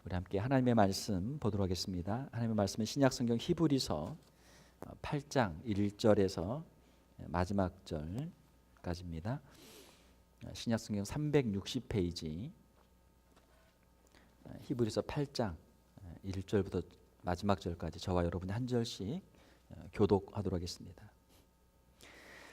우리 함께 하나님의 말씀 보도록 하겠습니다. 하나님의 말씀은 신약성경 히브리서 8장 1절에서 마지막 절까지입니다. 신약성경 360페이지 히브리서 8장 1절부터 마지막 절까지 저와 여러분이 한 절씩 교독하도록 하겠습니다.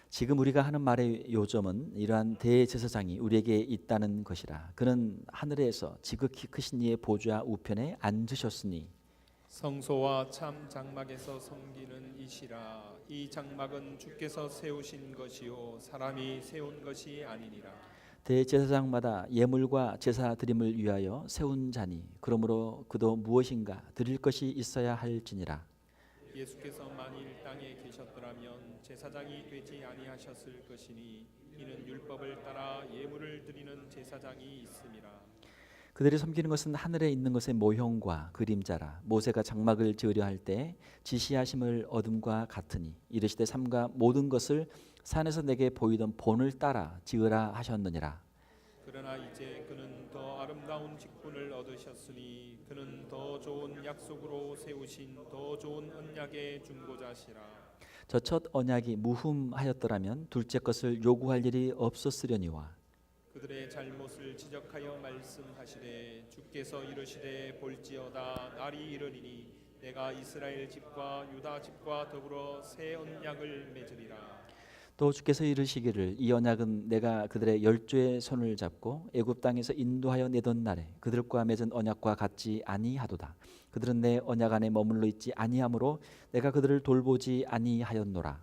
지금 우리가 하는 말의 요점은 이러한 대제사장이 우리에게 있다는 것이라. 그는 하늘에서 지극히 크신 이의 보좌 우편에 앉으셨으니 성소와 참 장막에서 섬기는 이시라. 이 장막은 주께서 세우신 것이요 사람이 세운 것이 아니니라. 대제사장마다 예물과 제사 드림을 위하여 세운 자니 그러므로 그도 무엇인가 드릴 것이 있어야 할지니라. 예수께서 만일 땅에 계셨더라면 제사장이 되지 아니하셨을 것이니 이는 율법을 따라 예물을 드리는 제사장이 있음이라. 그들이 섬기는 것은 하늘에 있는 것의 모형과 그림자라. 모세가 장막을 지으려 할 때 지시하심을 얻음과 같으니 이르시되 삼가 모든 것을 산에서 내게 보이던 본을 따라 지으라 하셨느니라. 그러나 이제 그는 더 아름다운 직분을 얻으셨으니 그는 더 좋은 약속으로 세우신 더 좋은 언약의 중보자시라. 저 첫 언약이 무흠하였더라면 둘째 것을 요구할 일이 없었으려니와 그들의 잘못을 지적하여 말씀하시되 주께서 이르시되 볼지어다 날이 이르리니 내가 이스라엘 집과 유다 집과 더불어 새 언약을 맺으리라. 또 주께서 이르시기를 이 언약은 내가 그들의 열조의 손을 잡고 애굽 땅에서 인도하여 내던 날에 그들과 맺은 언약과 같지 아니하도다. 그들은 내 언약 안에 머물러 있지 아니하므로 내가 그들을 돌보지 아니하였노라.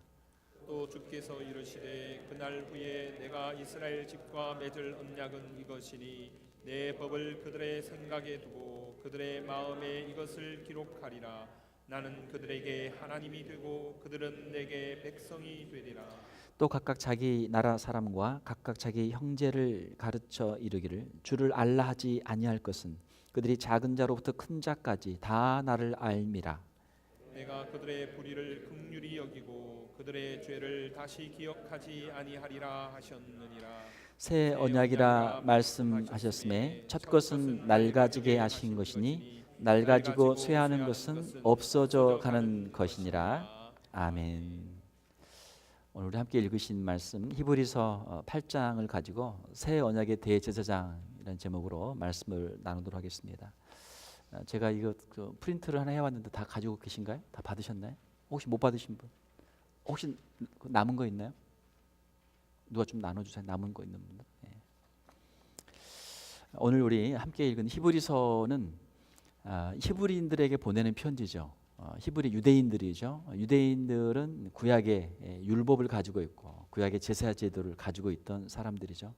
또 주께서 이르시되 그날 후에 내가 이스라엘 집과 맺을 언약은 이것이니 내 법을 그들의 생각에 두고 그들의 마음에 이것을 기록하리라. 나는 그들에게 하나님이 되고 그들은 내게 백성이 되리라. 또 각각 자기 나라 사람과 각각 자기 형제를 가르쳐 이르기를 주를 알라 하지 아니할 것은 그들이 작은 자로부터 큰 자까지 다 나를 알미라. 내가 그들의 불의를 긍휼히 여기고 그들의 죄를 다시 기억하지 아니하리라 하셨느니라. 새 언약이라 말씀하셨음에 첫 것은 낡아지게 하신 것이니 낡아지고 쇠하는 것은 없어져 가는 것이니라. 아멘. 오늘 우리 함께 읽으신 말씀 히브리서 8장을 가지고 새 언약의 대제사장이라는 제목으로 말씀을 나누도록 하겠습니다. 제가 이거 프린트를 하나 해왔는데 다 가지고 계신가요? 다 받으셨나요? 혹시 못 받으신 분? 혹시 남은 거 있나요? 누가 좀 나눠주세요. 남은 거 있는 분들. 네. 오늘 우리 함께 읽은 히브리서는 히브리인들에게 보내는 편지죠. 히브리 유대인들이죠. 유대인들은 구약의 율법을 가지고 있고 구약의 제사 제도를 가지고 있던 사람들이죠.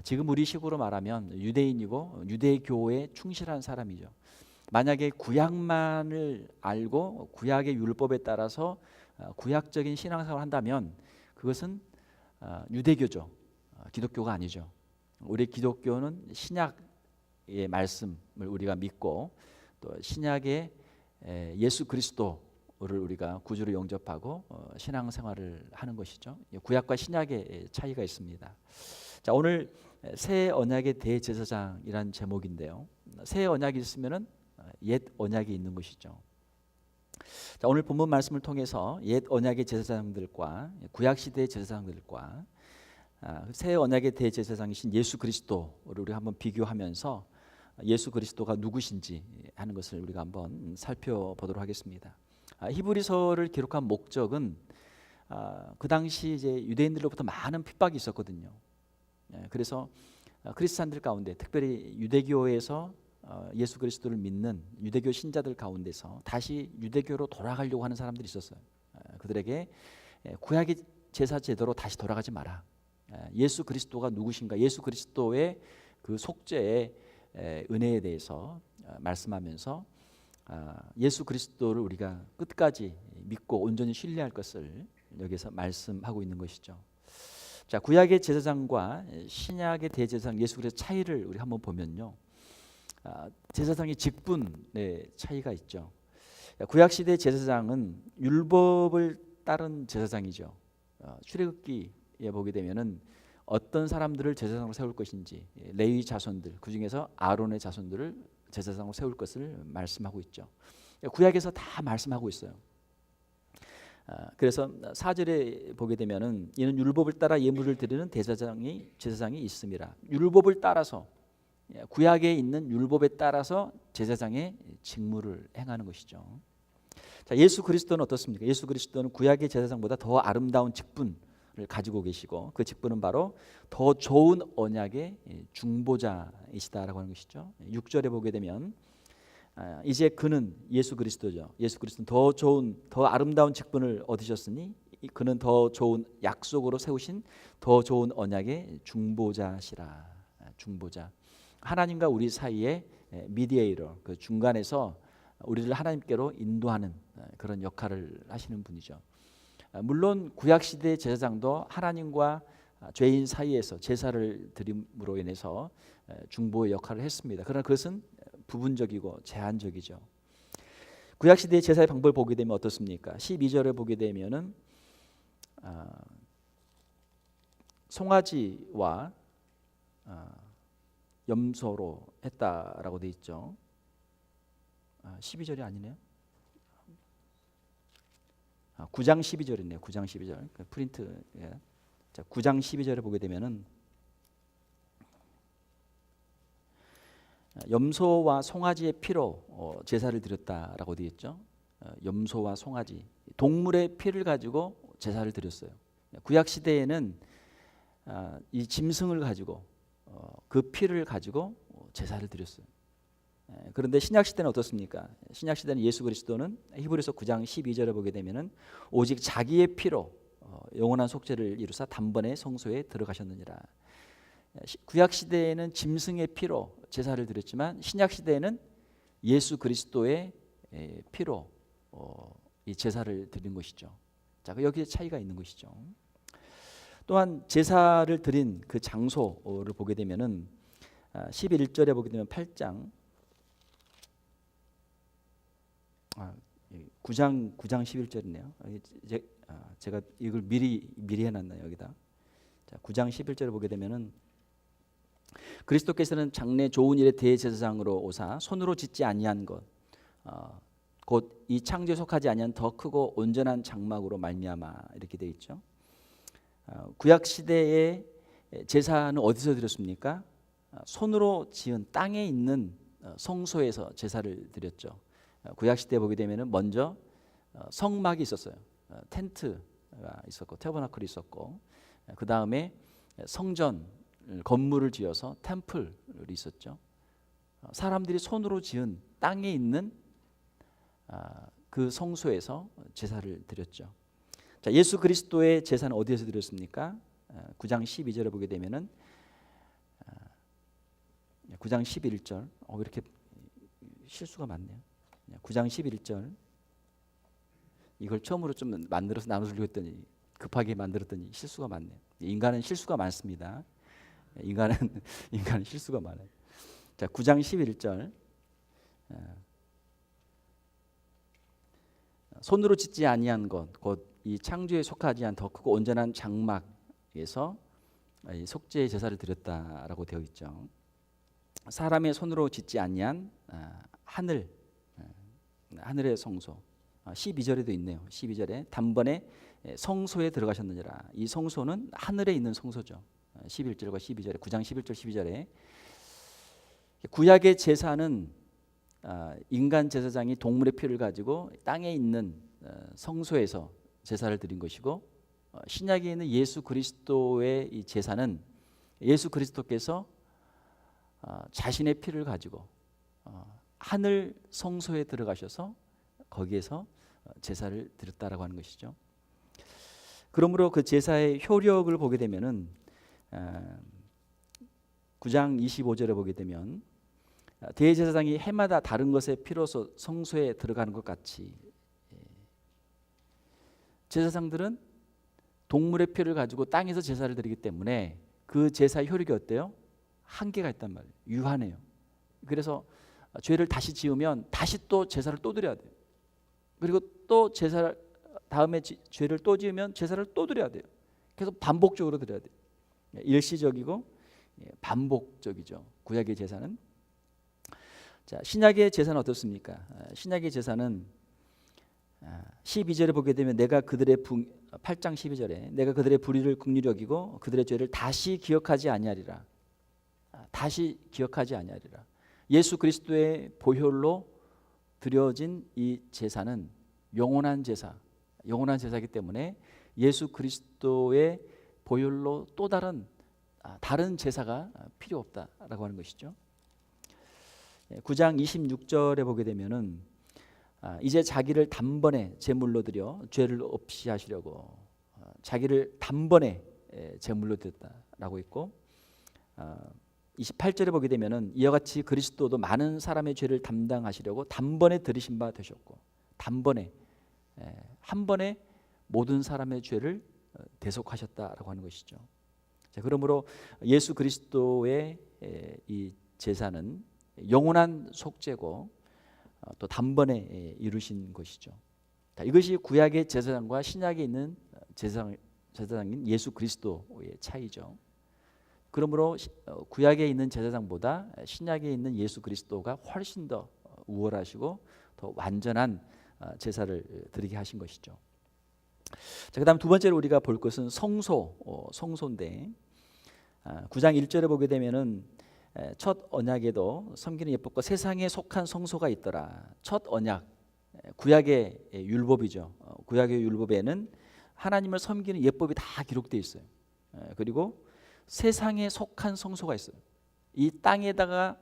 지금 우리 식으로 말하면 유대인이고 유대교에 충실한 사람이죠. 만약에 구약만을 알고 구약의 율법에 따라서 구약적인 신앙생활을 한다면 그것은 유대교죠. 기독교가 아니죠. 우리 기독교는 신약의 말씀을 우리가 믿고 또 신약의 예수 그리스도를 우리가 구주로 영접하고 신앙생활을 하는 것이죠. 구약과 신약의 차이가 있습니다. 자, 오늘 새 언약의 대제사장이라는 제목인데요. 새 언약이 있으면은 옛 언약이 있는 것이죠. 자, 오늘 본문 말씀을 통해서 옛 언약의 제사장들과 구약 시대의 제사장들과 새 언약의 대제사장이신 예수 그리스도를 우리 한번 비교하면서 예수 그리스도가 누구신지 하는 것을 우리가 한번 살펴보도록 하겠습니다. 히브리서를 기록한 목적은 그 당시 이제 유대인들로부터 많은 핍박이 있었거든요. 그래서 크리스찬들 가운데 특별히 유대교에서 예수 그리스도를 믿는 유대교 신자들 가운데서 다시 유대교로 돌아가려고 하는 사람들이 있었어요. 그들에게 구약의 제사 제도로 다시 돌아가지 마라. 예수 그리스도가 누구신가? 예수 그리스도의 그 속죄의 은혜에 대해서 말씀하면서 예수 그리스도를 우리가 끝까지 믿고 온전히 신뢰할 것을 여기서 말씀하고 있는 것이죠. 자, 구약의 제사장과 신약의 대제사장 예수 그리스도의 차이를 우리 한번 보면요. 제사장의 직분의 차이가 있죠. 구약 시대 제사장은 율법을 따른 제사장이죠. 출애굽기에 보게 되면은 어떤 사람들을 제사장으로 세울 것인지 레위 자손들 그 중에서 아론의 자손들을 제사장으로 세울 것을 말씀하고 있죠. 구약에서 다 말씀하고 있어요. 그래서 4절에 보게 되면은 이는 율법을 따라 예물을 드리는 제사장이 있음이라. 율법을 따라서, 구약에 있는 율법에 따라서 제사장의 직무를 행하는 것이죠. 자, 예수 그리스도는 어떻습니까? 예수 그리스도는 구약의 제사장보다 더 아름다운 직분을 가지고 계시고, 그 직분은 바로 더 좋은 언약의 중보자이시다라고 하는 것이죠. 6절에 보게 되면 이제 그는 예수 그리스도죠. 예수 그리스도는 더 좋은, 더 아름다운 직분을 얻으셨으니 그는 더 좋은 약속으로 세우신 더 좋은 언약의 중보자시라. 중보자, 하나님과 우리 사이에 미디에이터, 그 중간에서 우리를 하나님께로 인도하는 그런 역할을 하시는 분이죠. 물론 구약 시대의 제사장도 하나님과 죄인 사이에서 제사를 드림으로 인해서 중보의 역할을 했습니다. 그러나 그것은 부분적이고 제한적이죠. 구약 시대의 제사의 방법을 보게 되면 어떻습니까? 12절에 보게 되면은 송아지와 염소로 했다라고 돼 있죠. 12절이 아니네요. 9장 12절이네요. 9장 12절. 프린트. 예. 자, 9장 12절에 보게 되면은 염소와 송아지의 피로 제사를 드렸다라고 되어 있죠. 염소와 송아지, 동물의 피를 가지고 제사를 드렸어요. 구약 시대에는 이 짐승을 가지고 그 피를 가지고 제사를 드렸어요. 그런데 신약 시대는 어떻습니까? 신약 시대는 예수 그리스도는 히브리서 9장 12절에 보게 되면은 오직 자기의 피로 영원한 속죄를 이루사 단번에 성소에 들어가셨느니라. 구약 시대에는 짐승의 피로 제사를 드렸지만 신약 시대에는 예수 그리스도의 피로 이 제사를 드린 것이죠. 자, 여기에 차이가 있는 것이죠. 또한 제사를 드린 그 장소를 보게 되면은 11절에 보게 되면 8장 9장 11절이네요. 제가 이걸 미리 해놨나요 여기다. 자, 9장 11절을 보게 되면은 그리스도께서는 장래 좋은 일의 대제사장으로 오사 손으로 짓지 아니한 것, 곧 이 창조에 속하지 아니한 더 크고 온전한 장막으로 말미암아 이렇게 돼 있죠. 구약 시대의 제사는 어디서 드렸습니까? 손으로 지은 땅에 있는 성소에서 제사를 드렸죠. 구약 시대에 보게 되면은 먼저 성막이 있었어요. 텐트가 있었고 태버나클이 있었고, 그 다음에 성전 건물을 지어서 템플이 있었죠. 사람들이 손으로 지은 땅에 있는 그 성소에서 제사를 드렸죠. 자, 예수 그리스도의 제사는 어디에서 드렸습니까? 9장 12절에 보게 되면은 9장 11절. 이렇게 실수가 많네요. 9장 11절. 이걸 처음으로 좀 만들어서 나눠주려고 했더니 급하게 만들었더니 실수가 많네요. 인간은 실수가 많습니다. 인간은 실수가 많아요. 자, 9장 11절. 손으로 짓지 아니한 것, 곧 이 창조에 속하지 않은 더 크고 온전한 장막에서 속죄의 제사를 드렸다라고 되어 있죠. 사람의 손으로 짓지 아니한 하늘의 성소. 12절에도 있네요. 12절에 단번에 성소에 들어가셨느니라. 이 성소는 하늘에 있는 성소죠. 11절과 12절에 9장 11절 12절에 구약의 제사는 인간 제사장이 동물의 피를 가지고 땅에 있는 성소에서 제사를 드린 것이고, 신약에 있는 예수 그리스도의 이 제사는 예수 그리스도께서 자신의 피를 가지고 하늘 성소에 들어가셔서 거기에서 제사를 드렸다라고 하는 것이죠. 그러므로 그 제사의 효력을 보게 되면은 9장 25절에 보게 되면 대제사장이 해마다 다른 것의 피로서 성소에 들어가는 것 같이 제사장들은 동물의 피를 가지고 땅에서 제사를 드리기 때문에 그 제사의 효력이 어때요? 한계가 있단 말이에요. 유한해요. 그래서 죄를 다시 지으면 다시 또 제사를 또 드려야 돼요. 그리고 또 제사를 다음에 죄를 또 지으면 제사를 또 드려야 돼요. 계속 반복적으로 드려야 돼요. 일시적이고 반복적이죠. 구약의 제사는. 자, 신약의 제사는 어떻습니까? 신약의 제사는 12절에 보게 되면 8장 12절에 내가 그들의 불의를 긍휼히 여기고 그들의 죄를 다시 기억하지 아니하리라. 다시 기억하지 아니하리라. 예수 그리스도의 보혈로 드려진 이 제사는 영원한 제사이기 때문에 예수 그리스도의 보혈로 또 다른 제사가 필요 없다라고 하는 것이죠. 9장 26절에 보게 되면은 이제 자기를 단번에 제물로 드려 죄를 없이 하시려고 자기를 단번에 제물로 드렸다라고 있고 28절에 보게 되면은 이와 같이 그리스도도 많은 사람의 죄를 담당하시려고 단번에 들이신 바 되셨고 단번에 한 번에 모든 사람의 죄를 대속하셨다라고 하는 것이죠. 자, 그러므로 예수 그리스도의 이 제사는 영원한 속죄고 또 단번에 이루신 것이죠. 자, 이것이 구약의 제사장과 신약에 있는 제사장인 예수 그리스도의 차이죠. 그러므로 구약에 있는 제사장보다 신약에 있는 예수 그리스도가 훨씬 더 우월하시고 더 완전한 제사를 드리게 하신 것이죠. 자, 그다음 두 번째로 우리가 볼 것은 성소인데 9장 1절에 보게 되면은 첫 언약에도 섬기는 예법과 세상에 속한 성소가 있더라. 첫 언약, 구약의 율법이죠. 구약의 율법에는 하나님을 섬기는 예법이 다 기록되어 있어요. 그리고 세상에 속한 성소가 있어요. 이 땅에다가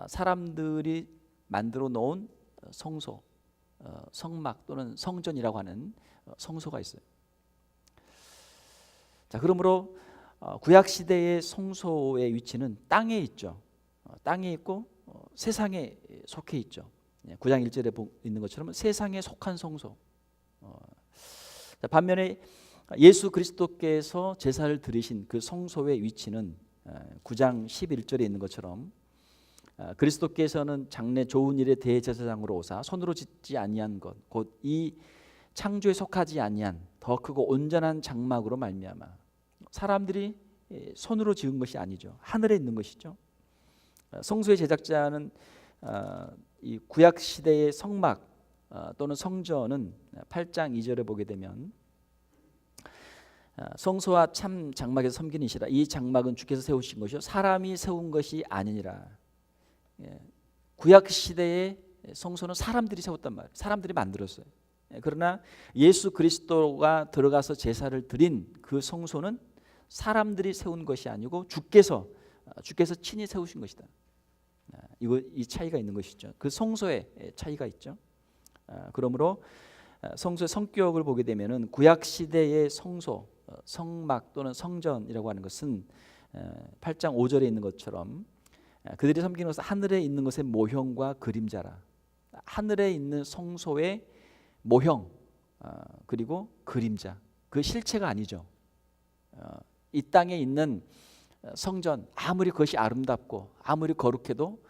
사람들이 만들어 놓은 성소, 성막 또는 성전이라고 하는 성소가 있어요. 자, 그러므로 구약 시대의 성소의 위치는 땅에 있죠. 땅에 있고 세상에 속해 있죠. 9장 1절에 있는 것처럼 세상에 속한 성소. 자, 반면에 예수 그리스도께서 제사를 드리신 그 성소의 위치는 9장 11절에 있는 것처럼 그리스도께서는 장래 좋은 일의 대제사장으로 오사 손으로 짓지 아니한 것 곧 이 창조에 속하지 아니한 더 크고 온전한 장막으로 말미암아 사람들이 손으로 지은 것이 아니죠. 하늘에 있는 것이죠. 성소의 제작자는 이 구약 시대의 성막 또는 성전은 8장 2절에 보게 되면 성소와 참 장막에서 섬기는 이시라. 이 장막은 주께서 세우신 것이요 사람이 세운 것이 아니니라. 구약 시대의 성소는 사람들이 세웠단 말이에요. 사람들이 만들었어요. 그러나 예수 그리스도가 들어가서 제사를 드린 그 성소는 사람들이 세운 것이 아니고 주께서 친히 세우신 것이다. 이 차이가 있는 것이죠. 그 성소에 차이가 있죠. 그러므로 성소의 성격을 보게 되면은 구약 시대의 성소, 성막 또는 성전이라고 하는 것은 8장 5절에 있는 것처럼 그들이 섬기는 것은 하늘에 있는 것의 모형과 그림자라. 하늘에 있는 성소의 모형 그리고 그림자, 그 실체가 아니죠. 이 땅에 있는 성전 아무리 그것이 아름답고 아무리 거룩해도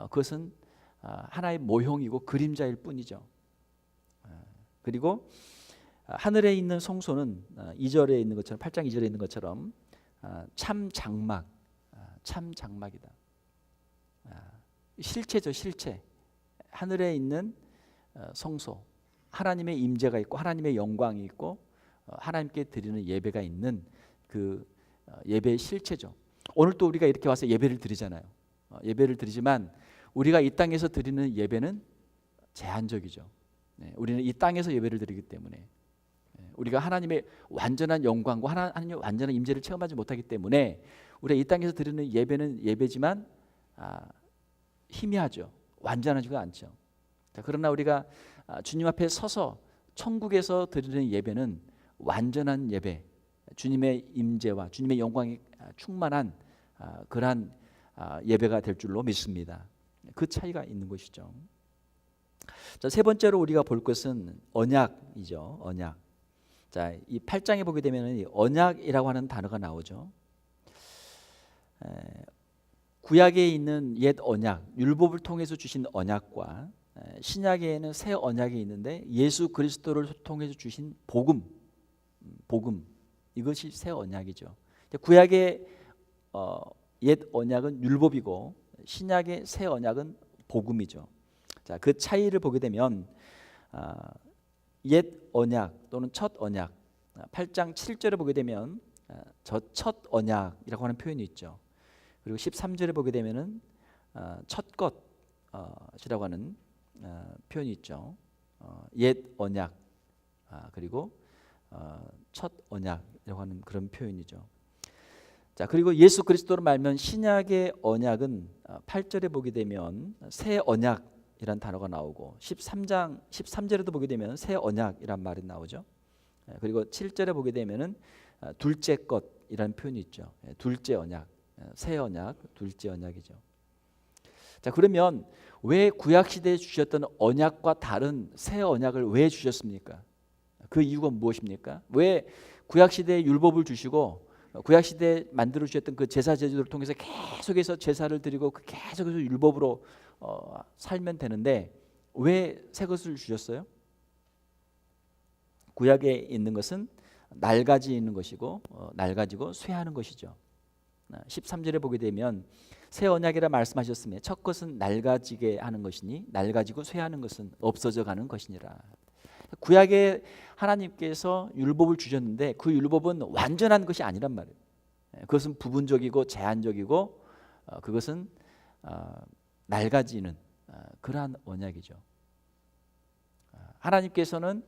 그것은 하나의 모형이고 그림자일 뿐이죠. 그리고 하늘에 있는 성소는 2절에 있는 것처럼 8장 2절에 있는 것처럼 참 장막이다. 실체죠, 실체. 하늘에 있는 성소, 하나님의 임재가 있고 하나님의 영광이 있고 하나님께 드리는 예배가 있는 그 예배의 실체죠. 오늘 또 우리가 이렇게 와서 예배를 드리잖아요. 예배를 드리지만 우리가 이 땅에서 드리는 예배는 제한적이죠. 우리는 이 땅에서 예배를 드리기 때문에 우리가 하나님의 완전한 영광과 하나님의 완전한 임재를 체험하지 못하기 때문에 우리가 이 땅에서 드리는 예배는 예배지만 희미하죠. 완전하지가 않죠. 자, 그러나 우리가 주님 앞에 서서 천국에서 드리는 예배는 완전한 예배, 주님의 임재와 주님의 영광이 충만한 그러한 예배가 될 줄로 믿습니다. 그 차이가 있는 것이죠. 자, 세 번째로 우리가 볼 것은 언약이죠. 언약. 자, 이 8장에 보게 되면 언약이라고 하는 단어가 나오죠. 구약에 있는 옛 언약, 율법을 통해서 주신 언약과 신약에는 새 언약이 있는데 예수 그리스도를 통해서 주신 복음 이것이 새 언약이죠. 구약의 옛 언약은 율법이고 신약의 새 언약은 복음이죠. 자, 그 차이를 보게 되면 옛 언약 또는 첫 언약 8장 7절에 보게 되면 저 첫 언약이라고 하는 표현이 있죠. 그리고 13절에 보게 되면은 첫 것이라고 하는 표현이 있죠. 옛 언약 그리고 첫 언약이라고 하는 그런 표현이죠. 자, 그리고 예수 그리스도로 말하면 신약의 언약은 8절에 보게 되면 새 언약이란 단어가 나오고 13절에도 보게 되면 새 언약이란 말이 나오죠. 그리고 7절에 보게 되면은 둘째 것이라는 표현이 있죠. 둘째 언약, 새 언약, 둘째 언약이죠. 자, 그러면 왜 구약 시대에 주셨던 언약과 다른 새 언약을 왜 주셨습니까? 그 이유가 무엇입니까? 왜 구약 시대에 율법을 주시고 구약 시대에 만들어 주셨던 그 제사 제도를 통해서 계속해서 제사를 드리고 계속해서 율법으로 살면 되는데 왜 새 것을 주셨어요? 구약에 있는 것은 날가지 있는 것이고 날가지고 쇠하는 것이죠. 13절에 보게 되면 새 언약이라 말씀하셨으며 첫 것은 날가지게 하는 것이니 날가지고 쇠하는 것은 없어져 가는 것이니라. 구약에 하나님께서 율법을 주셨는데 그 율법은 완전한 것이 아니란 말이에요. 그것은 부분적이고 제한적이고 그것은 낡아지는 그러한 언약이죠. 하나님께서는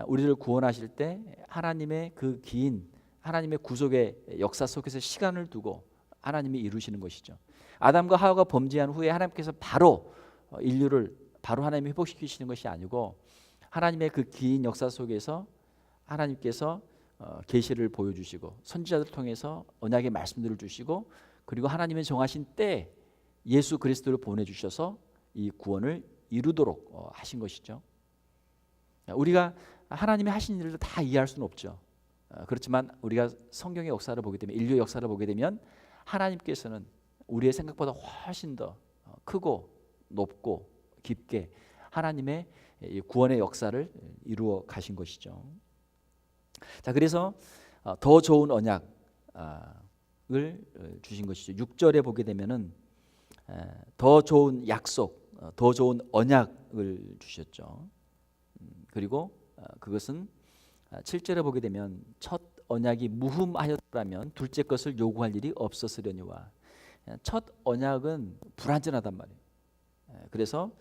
우리를 구원하실 때 하나님의 그 긴 하나님의 구속의 역사 속에서 시간을 두고 하나님이 이루시는 것이죠. 아담과 하와가 범죄한 후에 하나님께서 바로 인류를 바로 하나님이 회복시키시는 것이 아니고 하나님의 그 긴 역사 속에서 하나님께서 계시를 보여주시고 선지자들을 통해서 언약의 말씀들을 주시고 그리고 하나님의 정하신 때 예수 그리스도를 보내주셔서 이 구원을 이루도록 하신 것이죠. 우리가 하나님이 하신 일을 다 이해할 수는 없죠. 그렇지만 우리가 성경의 역사를 보게 되면 인류의 역사를 보게 되면 하나님께서는 우리의 생각보다 훨씬 더 크고 높고 깊게 하나님의 구원의 역사를 이루어 가신 것이죠. 자, 그래서 더 좋은 언약을 주신 것이죠. 6절에 보게 되면은 더 좋은 약속, 더 좋은 언약을 주셨죠. 그리고 그것은 7절에 보게 되면 첫 언약이 무흠하였다면 둘째 것을 요구할 일이 없었으려니와. 첫 언약은 불완전하단 말이에요. 그래서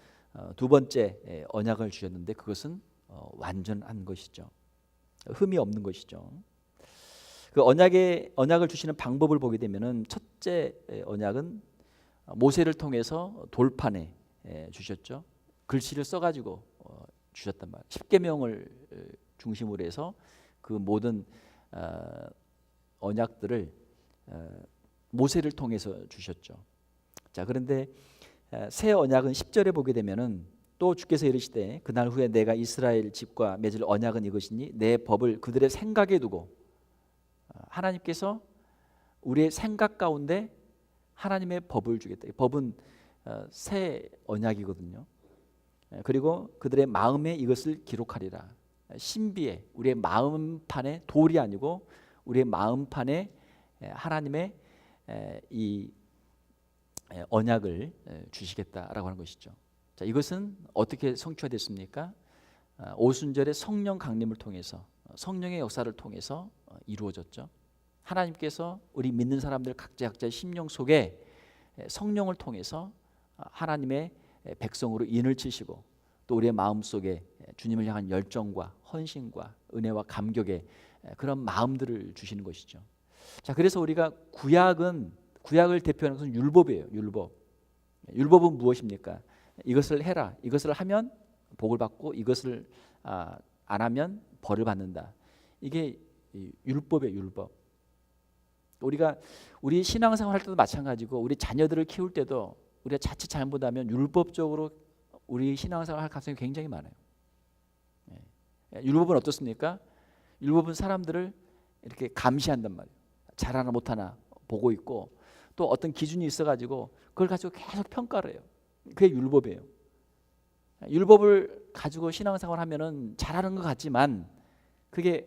두 번째 언약을 주셨는데 그것은 완전한 것이죠. 흠이 없는 것이죠. 그 언약을 주시는 방법을 보게 되면은 첫째 언약은 모세를 통해서 돌판에 주셨죠. 글씨를 써가지고 주셨단 말이에요. 십계명을 중심으로 해서 그 모든 언약들을 모세를 통해서 주셨죠. 자, 그런데 새 언약은 10절에 보게 되면은 또 주께서 이르시되 그날 후에 내가 이스라엘 집과 맺을 언약은 이것이니 내 법을 그들의 생각에 두고. 하나님께서 우리의 생각 가운데 하나님의 법을 주겠다. 법은 새 언약이거든요. 그리고 그들의 마음에 이것을 기록하리라. 신비에 우리의 마음판에 돌이 아니고 우리의 마음판에 하나님의 이 언약을 주시겠다라고 하는 것이죠. 자, 이것은 어떻게 성취됐습니까? 오순절의 성령 강림을 통해서 성령의 역사를 통해서 이루어졌죠. 하나님께서 우리 믿는 사람들 각자의 심령 속에 성령을 통해서 하나님의 백성으로 인을 치시고 또 우리의 마음 속에 주님을 향한 열정과 헌신과 은혜와 감격의 그런 마음들을 주시는 것이죠. 자, 그래서 우리가 구약을 대표하는 것은 율법이에요. 율법은 무엇입니까? 이것을 해라. 이것을 하면 복을 받고 이것을 안 하면 벌을 받는다. 이게 율법이에요. 율법. 우리가 우리 신앙생활 할 때도 마찬가지고 우리 자녀들을 키울 때도 우리가 자칫 잘못하면 율법적으로 우리 신앙생활 할 가능성이 굉장히 많아요. 율법은 어떻습니까? 율법은 사람들을 이렇게 감시한단 말이에요. 잘하나 못하나 보고 있고 또 어떤 기준이 있어가지고 그걸 가지고 계속 평가를 해요. 그게 율법이에요. 율법을 가지고 신앙생활 하면은 잘하는 것 같지만 그게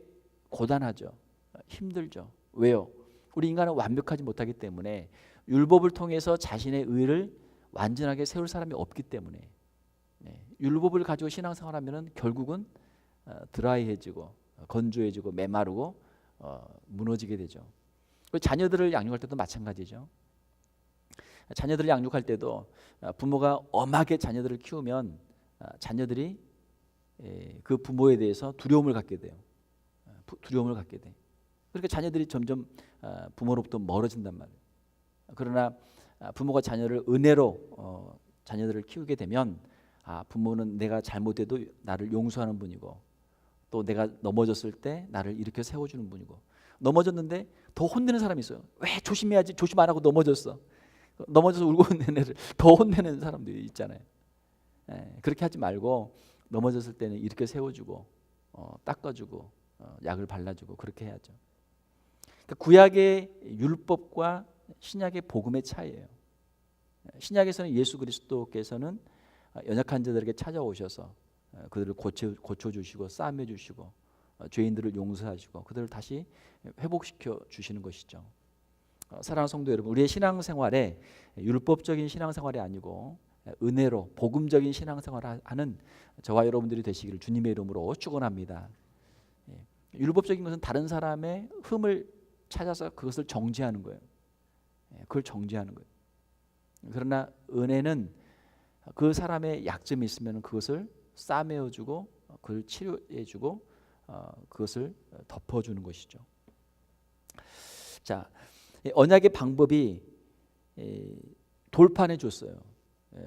고단하죠. 힘들죠. 왜요? 우리 인간은 완벽하지 못하기 때문에 율법을 통해서 자신의 의를 완전하게 세울 사람이 없기 때문에 율법을 가지고 신앙생활하면은 결국은 드라이해지고 건조해지고 메마르고 무너지게 되죠. 자녀들을 양육할 때도 마찬가지죠. 자녀들을 양육할 때도 부모가 엄하게 자녀들을 키우면 자녀들이 그 부모에 대해서 두려움을 갖게 돼요. 두려움을 갖게 돼. 그러니까 자녀들이 점점 부모로부터 멀어진단 말이에요. 그러나 부모가 자녀를 은혜로 자녀들을 키우게 되면 부모는 내가 잘못해도 나를 용서하는 분이고 또 내가 넘어졌을 때 나를 일으켜 세워주는 분이고 넘어졌는데 더 혼내는 사람이 있어요. 왜 조심해야지 조심 안 하고 넘어졌어. 넘어져서 울고 있는 애를 더 혼내는 사람들이 있잖아요. 그렇게 하지 말고 넘어졌을 때는 일으켜 세워주고 닦아주고 약을 발라주고 그렇게 해야죠. 그러니까 구약의 율법과 신약의 복음의 차이예요. 신약에서는 예수 그리스도께서는 연약한 자들에게 찾아오셔서 그들을 고쳐주시고 싸매주시고 죄인들을 용서하시고 그들을 다시 회복시켜 주시는 것이죠. 사랑하는 성도 여러분, 우리의 신앙생활에 율법적인 신앙생활이 아니고 은혜로 복음적인 신앙생활을 하는 저와 여러분들이 되시기를 주님의 이름으로 축원합니다. 율법적인 것은 다른 사람의 흠을 찾아서 그것을 정죄하는 거예요. 그걸 정죄하는 거예요. 그러나 은혜는 그 사람의 약점이 있으면 그것을 싸매어주고 그걸 치료해주고 그것을 덮어주는 것이죠. 자, 언약의 방법이 돌판해 줬어요.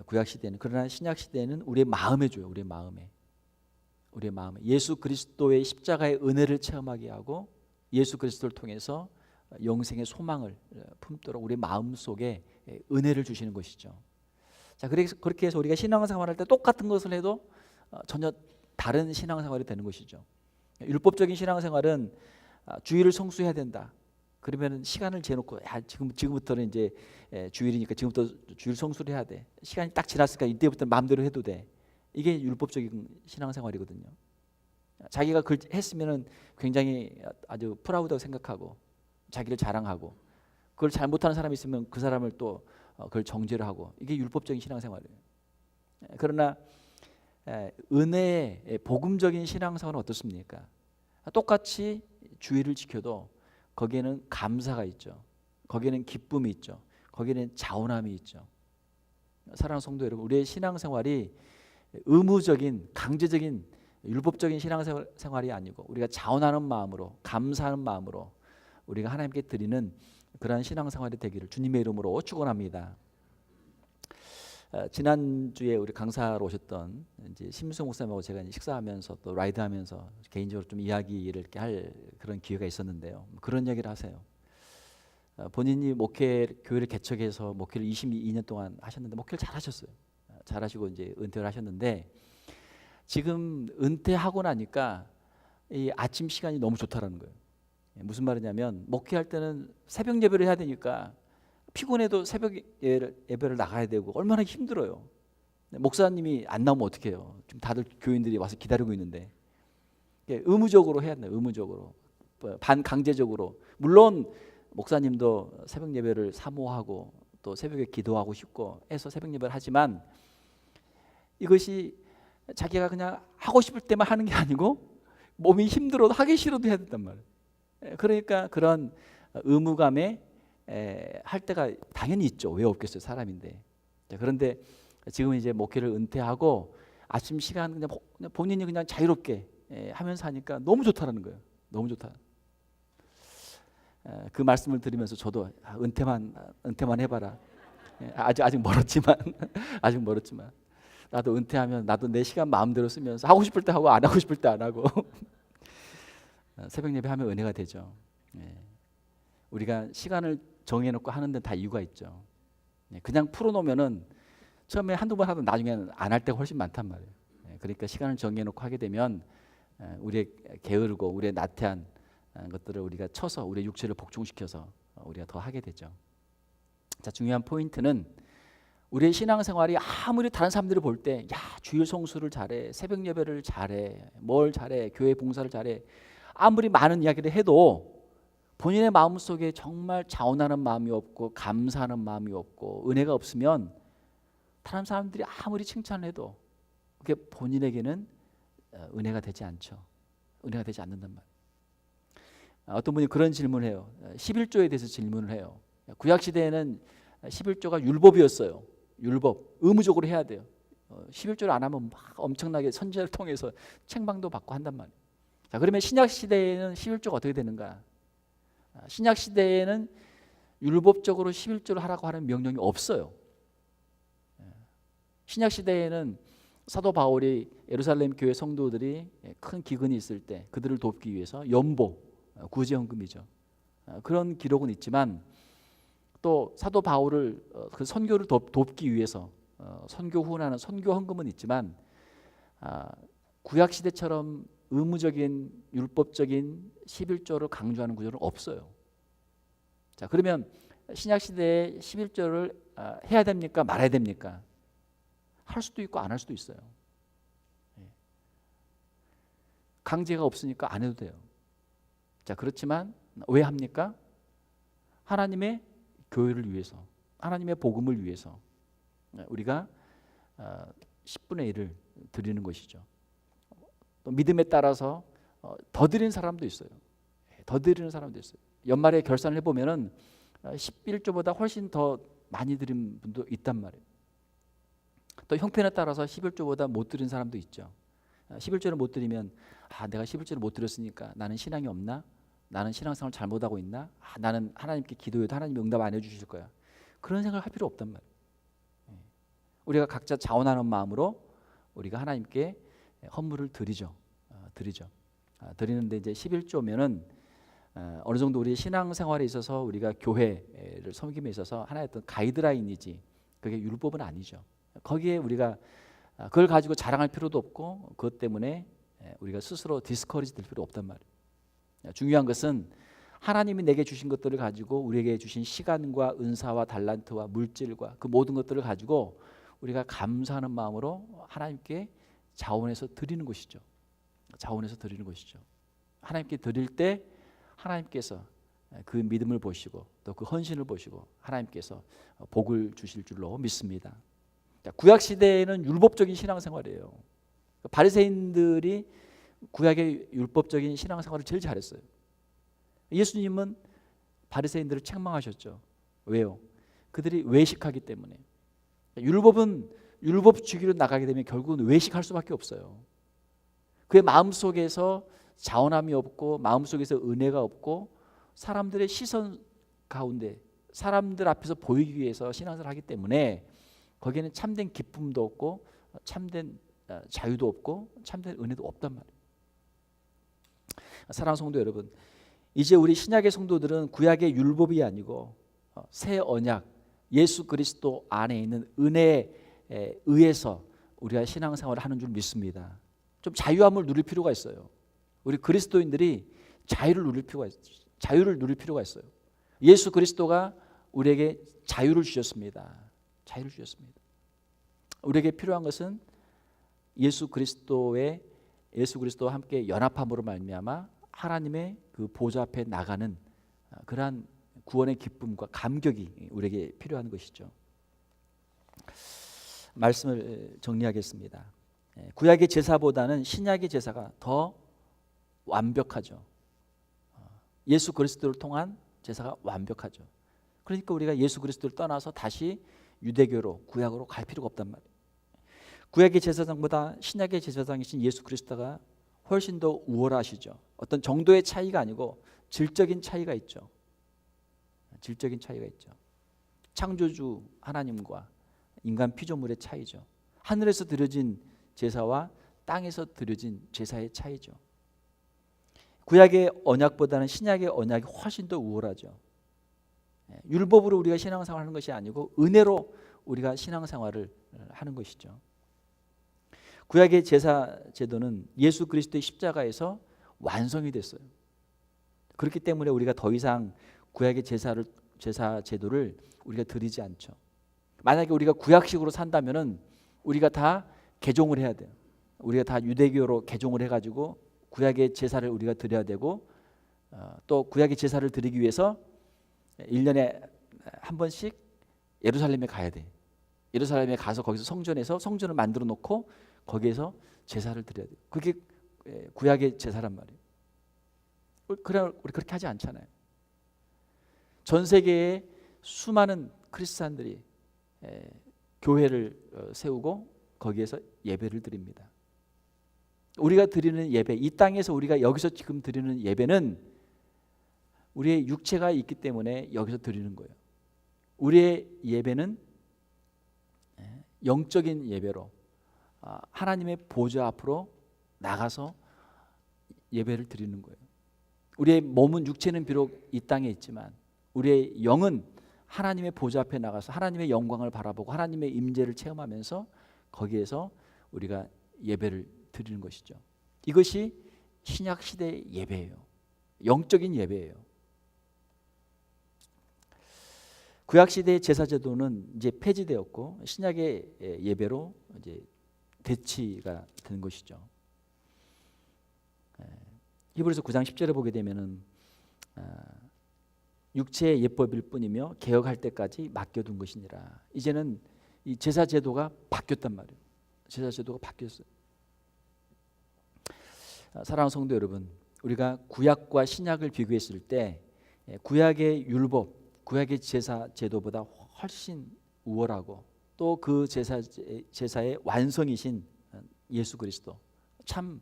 구약 시대는. 그러나 신약 시대는 우리의 마음에 줘요. 우리의 마음에 예수 그리스도의 십자가의 은혜를 체험하게 하고 예수 그리스도를 통해서 영생의 소망을 품도록 우리 마음 속에 은혜를 주시는 것이죠. 자, 그렇게 해서 우리가 신앙생활할 때 똑같은 것을 해도 전혀 다른 신앙생활이 되는 것이죠. 율법적인 신앙생활은 주일을 성수해야 된다. 그러면 시간을 재놓고 지금부터는 이제 주일이니까 지금부터 주일 성수를 해야 돼. 시간이 딱 지났으니까 이때부터 마음대로 해도 돼. 이게 율법적인 신앙생활이거든요. 자기가 그걸 했으면은 굉장히 아주 프라우드하고 생각하고 자기를 자랑하고 그걸 잘못하는 사람이 있으면 그 사람을 또 그걸 정죄를 하고 이게 율법적인 신앙생활이에요. 그러나 은혜의 복음적인 신앙생활은 어떻습니까? 똑같이 주의를 지켜도 거기에는 감사가 있죠. 거기에는 기쁨이 있죠. 거기에는 자원함이 있죠. 사랑하는 성도 여러분, 우리의 신앙생활이 의무적인 강제적인 율법적인 신앙생활이 아니고 우리가 자원하는 마음으로 감사하는 마음으로 우리가 하나님께 드리는 그러한 신앙생활이 되기를 주님의 이름으로 축원합니다. 지난주에 우리 강사로 오셨던 이제 심수 목사님하고 제가 식사하면서 또 라이드하면서 개인적으로 좀 이야기를 이렇게 할 그런 기회가 있었는데요. 그런 얘기를 하세요. 본인이 교회를 개척해서 목회를 22년 동안 하셨는데 목회를 잘하셨어요. 잘하시고 이제 은퇴를 하셨는데 지금 은퇴하고 나니까 이 아침 시간이 너무 좋다라는 거예요. 무슨 말이냐면 목회할 때는 새벽 예배를 해야 되니까 피곤해도 새벽 예배를 나가야 되고 얼마나 힘들어요. 목사님이 안 나오면 어떡해요. 지금 다들 교인들이 와서 기다리고 있는데 의무적으로 해야 돼요. 의무적으로 반강제적으로. 물론 목사님도 새벽 예배를 사모하고 또 새벽에 기도하고 싶고 해서 새벽 예배를 하지만 이것이 자기가 그냥 하고 싶을 때만 하는 게 아니고 몸이 힘들어도 하기 싫어도 해야 된단 말이에요. 그러니까 그런 의무감에 할 때가 당연히 있죠. 왜 없겠어요, 사람인데. 그런데 지금 이제 목회를 은퇴하고 아침 시간 그냥 본인이 그냥 자유롭게 하면서 하니까 너무 좋다라는 거예요. 너무 좋다. 그 말씀을 들으면서 저도 은퇴만 해봐라. 아직 멀었지만 아직 멀었지만 나도 은퇴하면 나도 내 시간 마음대로 쓰면서 하고 싶을 때 하고 안 하고 싶을 때 안 하고 새벽 예배하면 은혜가 되죠. 우리가 시간을 정해놓고 하는 데는 다 이유가 있죠. 그냥 풀어놓으면은 처음에 한두 번 하던 나중에는 안 할 때가 훨씬 많단 말이에요. 그러니까 시간을 정해놓고 하게 되면 우리의 게으르고 우리의 나태한 것들을 우리가 쳐서 우리의 육체를 복종시켜서 우리가 더 하게 되죠. 자, 중요한 포인트는 우리의 신앙생활이 아무리 다른 사람들이 볼 때 야, 주일 성수를 잘해, 새벽 예배를 잘해, 뭘 잘해, 교회 봉사를 잘해 아무리 많은 이야기를 해도 본인의 마음속에 정말 자원하는 마음이 없고 감사하는 마음이 없고 은혜가 없으면 다른 사람들이 아무리 칭찬을 해도 그게 본인에게는 은혜가 되지 않죠. 은혜가 되지 않는단 말이에요. 어떤 분이 그런 질문을 해요. 11조에 대해서 질문을 해요. 구약 시대에는 11조가 율법이었어요. 율법, 의무적으로 해야 돼요. 11조를 안 하면 막 엄청나게 선지자를 통해서 책망도 받고 한단 말이에요. 자, 그러면 신약 시대에는 11조가 어떻게 되는가? 신약 시대에는 율법적으로 11조를 하라고 하는 명령이 없어요. 신약 시대에는 사도 바울이 예루살렘 교회 성도들이 큰 기근이 있을 때 그들을 돕기 위해서 연보, 구제헌금이죠. 그런 기록은 있지만 또 사도 바울을 그 선교를 돕기 위해서 선교 후원하는 선교 헌금은 있지만 구약 시대처럼 의무적인 율법적인 11조를 강조하는 구조는 없어요. 자, 그러면 신약 시대에 11조를 해야 됩니까? 말아야 됩니까? 할 수도 있고 안 할 수도 있어요. 강제가 없으니까 안 해도 돼요. 자, 그렇지만 왜 합니까? 하나님의 교회를 위해서, 하나님의 복음을 위해서 우리가 10분의 1을 드리는 것이죠. 또 믿음에 따라서 더 드리는 사람도 있어요. 더 드리는 사람도 있어요. 연말에 결산을 해보면은 11조보다 훨씬 더 많이 드린 분도 있단 말이에요. 또 형편에 따라서 11조보다 못 드린 사람도 있죠. 11조를 못 드리면 내가 11조를 못 드렸으니까 나는 신앙이 없나? 나는 신앙생활 잘못하고 있나? 나는 하나님께 기도해도 하나님이 응답 안 해주실 거야. 그런 생각을 할 필요 없단 말이에요. 우리가 각자 자원하는 마음으로 우리가 하나님께 헌물을 드리죠. 드리는데 이제 11조면은 어느 정도 우리 신앙생활에 있어서 우리가 교회를 섬김에 있어서 하나의 어떤 가이드라인이지 그게 율법은 아니죠. 거기에 우리가 그걸 가지고 자랑할 필요도 없고 그것 때문에 우리가 스스로 디스커리지 될 필요 없단 말이에요. 중요한 것은 하나님이 내게 주신 것들을 가지고 우리에게 주신 시간과 은사와 달란트와 물질과 그 모든 것들을 가지고 우리가 감사하는 마음으로 하나님께 자원해서 드리는 것이죠. 자원해서 드리는 것이죠. 하나님께 드릴 때 하나님께서 그 믿음을 보시고 또 그 헌신을 보시고 하나님께서 복을 주실 줄로 믿습니다. 구약 시대에는 율법적인 신앙생활이에요. 바리새인들이 구약의 율법적인 신앙생활을 제일 잘했어요. 예수님은 바리새인들을 책망하셨죠. 왜요? 그들이 외식하기 때문에. 율법은 율법주의로 나가게 되면 결국은 외식할 수밖에 없어요. 그의 마음속에서 자원함이 없고 마음속에서 은혜가 없고 사람들의 시선 가운데 사람들 앞에서 보이기 위해서 신앙생활을 하기 때문에 거기에는 참된 기쁨도 없고 참된 자유도 없고 참된 은혜도 없단 말이에요. 사랑하는 성도 여러분, 이제 우리 신약의 성도들은 구약의 율법이 아니고 새 언약 예수 그리스도 안에 있는 은혜에 의해서 우리가 신앙생활을 하는 줄 믿습니다. 좀 자유함을 누릴 필요가 있어요. 우리 그리스도인들이 자유를 누릴 필요가 있어요. 예수 그리스도가 우리에게 자유를 주셨습니다. 자유를 주셨습니다. 우리에게 필요한 것은 예수 그리스도와 함께 연합함으로 말미암아 하나님의 그 보좌 앞에 나가는 그러한 구원의 기쁨과 감격이 우리에게 필요한 것이죠. 말씀을 정리하겠습니다. 구약의 제사보다는 신약의 제사가 더 완벽하죠. 예수 그리스도를 통한 제사가 완벽하죠. 그러니까 우리가 예수 그리스도를 떠나서 다시 유대교로 구약으로 갈 필요가 없단 말이에요. 구약의 제사장보다 신약의 제사장이신 예수 그리스도가 훨씬 더 우월하시죠. 어떤 정도의 차이가 아니고 질적인 차이가 있죠. 질적인 차이가 있죠. 창조주 하나님과 인간 피조물의 차이죠. 하늘에서 드려진 제사와 땅에서 드려진 제사의 차이죠. 구약의 언약보다는 신약의 언약이 훨씬 더 우월하죠. 율법으로 우리가 신앙생활을 하는 것이 아니고 은혜로 우리가 신앙생활을 하는 것이죠. 구약의 제사 제도는 예수 그리스도의 십자가에서 완성이 됐어요. 그렇기 때문에 우리가 더 이상 구약의 제사 제도를 우리가 드리지 않죠. 만약에 우리가 구약식으로 산다면은 우리가 다 개종을 해야 돼요. 우리가 다 유대교로 개종을 해가지고 구약의 제사를 우리가 드려야 되고 또 구약의 제사를 드리기 위해서 1년에 한 번씩 예루살렘에 가야 돼. 예루살렘에 가서 거기서 성전을 만들어 놓고 거기에서 제사를 드려야 돼요. 그게 구약의 제사란 말이에요. 그래 우리 그렇게 하지 않잖아요. 전 세계에 수많은 크리스찬들이 교회를 세우고 거기에서 예배를 드립니다. 우리가 드리는 예배, 이 땅에서 우리가 여기서 지금 드리는 예배는 우리의 육체가 있기 때문에 여기서 드리는 거예요. 우리의 예배는 영적인 예배로 하나님의 보좌 앞으로 나가서 예배를 드리는 거예요. 우리의 몸은, 육체는 비록 이 땅에 있지만 우리의 영은 하나님의 보좌 앞에 나가서 하나님의 영광을 바라보고 하나님의 임재를 체험하면서 거기에서 우리가 예배를 드리는 것이죠. 이것이 신약 시대의 예배예요. 영적인 예배예요. 구약 시대의 제사 제도는 이제 폐지되었고 신약의 예배로 이제 대치가 된 것이죠. 히브리서 9장 10절에 보게 되면은 육체의 예법일 뿐이며 개혁할 때까지 맡겨둔 것이니라. 이제는 이 제사 제도가 바뀌었단 말이에요. 제사 제도가 바뀌었어요. 사랑하는 성도 여러분, 우리가 구약과 신약을 비교했을 때 구약의 율법, 구약의 제사 제도보다 훨씬 우월하고 또 그 제사의 완성이신 예수 그리스도, 참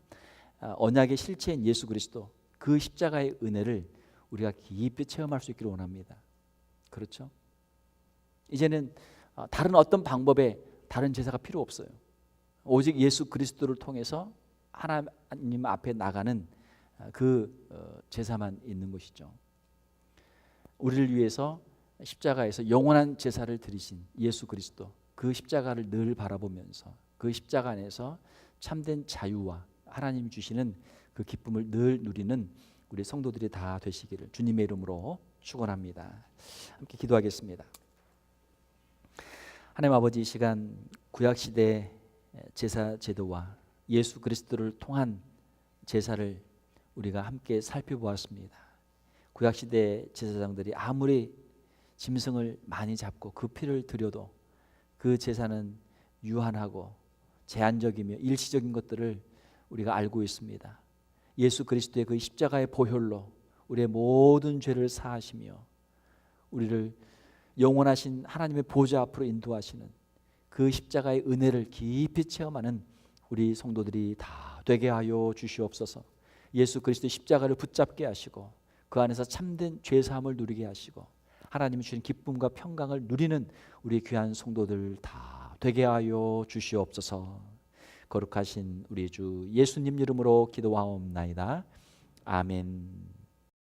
언약의 실체인 예수 그리스도, 그 십자가의 은혜를 우리가 깊이 체험할 수 있기를 원합니다. 그렇죠? 이제는 다른 어떤 방법에 다른 제사가 필요 없어요. 오직 예수 그리스도를 통해서 하나님 앞에 나가는 그 제사만 있는 것이죠. 우리를 위해서 십자가에서 영원한 제사를 드리신 예수 그리스도, 그 십자가를 늘 바라보면서 그 십자가 안에서 참된 자유와 하나님 주시는 그 기쁨을 늘 누리는 우리 성도들이 다 되시기를 주님의 이름으로 축원합니다. 함께 기도하겠습니다. 하나님 아버지, 이 시간 구약 시대 제사 제도와 예수 그리스도를 통한 제사를 우리가 함께 살펴보았습니다. 구약 시대 제사장들이 아무리 짐승을 많이 잡고 그 피를 드려도 그 제사는 유한하고 제한적이며 일시적인 것들을 우리가 알고 있습니다. 예수 그리스도의 그 십자가의 보혈로 우리의 모든 죄를 사하시며 우리를 영원하신 하나님의 보좌 앞으로 인도하시는 그 십자가의 은혜를 깊이 체험하는 우리 성도들이 다 되게 하여 주시옵소서. 예수 그리스도의 십자가를 붙잡게 하시고 그 안에서 참된 죄사함을 누리게 하시고 하나님이 주신 기쁨과 평강을 누리는 우리 귀한 성도들 다 되게 하여 주시옵소서. 거룩하신 우리 주 예수님 이름으로 기도하옵나이다. 아멘.